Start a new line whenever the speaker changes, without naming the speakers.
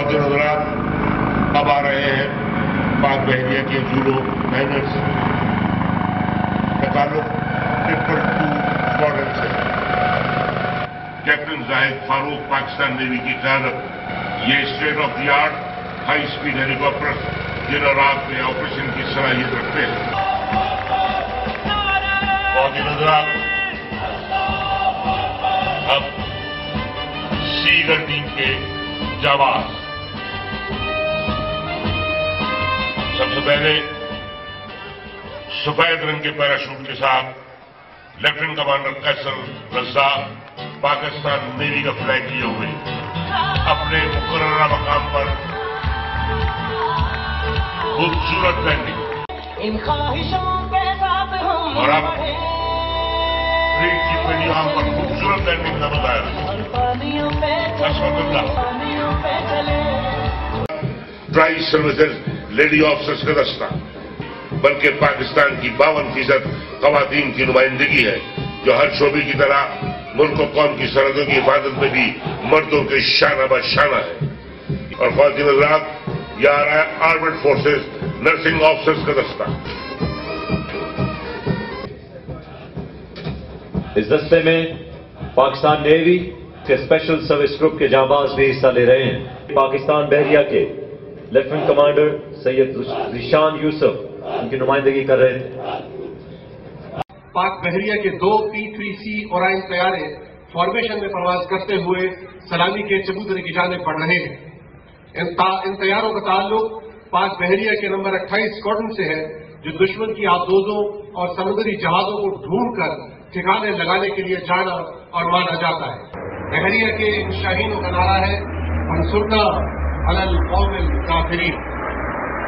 अब आ रहे हैं पाक बहरिया के जूडो माइनर्स का ताल्लुक 222 स्क्वाड्रन से। कैप्टन जाहिद फारूक पाकिस्तान नेवी की क़यादत ये state of the art high speed helicopter दिन और रात में ऑपरेशन की सलाहियत रखते हैं। बहुत ही नजरात अब सीगर टीम के जाबाज सबसे पहले सफेद रंग के पैराशूट के साथ लेफ्टिनेंट कमांडर कैसर रज़ा पाकिस्तान नेवी का फ्लैग लिए हुए अपने मुकर्ररा मकाम पर खूबसूरत लैंडिंग और अब फ्लीट की पेड़ियां पर खूबसूरत लैंडिंग का बताया ट्राई सर्विसेज लेडी ऑफिसर्स का दस्ता, बल्कि पाकिस्तान की 52% खवातीन की नुमाइंदगी है जो हर शोबे की तरह मुल्क और कौम की सरहदों की हिफाजत में भी मर्दों के शाना बशाना है। और ख्वातीन हज़रात ये आ रहा है आर्मड फोर्सेस नर्सिंग ऑफिसर्स का दस्ता।
इस दस्ते में पाकिस्तान नेवी के स्पेशल सर्विस ग्रुप के जांबाज भी हिस्सा ले रहे हैं। पाकिस्तान बहरिया के लेफ्टिनेंट कमांडर सैयद ज़ीशान यूसुफ उनकी नुमाइंदगी कर रहे थे।
पाक बहरिया के 2 P-3C ओराइन तैयारे फॉर्मेशन में प्रवास करते हुए सलामी के चबूतरे की जानिब बढ़ रहे हैं। इन तैयारों का ताल्लुक पाक बहरिया के नंबर 28 स्क्वाड्रन से है जो दुश्मन की आबदोजों और समुद्री जहाजों को ढूंढकर ठिकाने लगाने के लिए जाना और माना जाता है। बहरिया के शाहीनों का नारा है मंसूरना अलल कौमिल काफिरीन।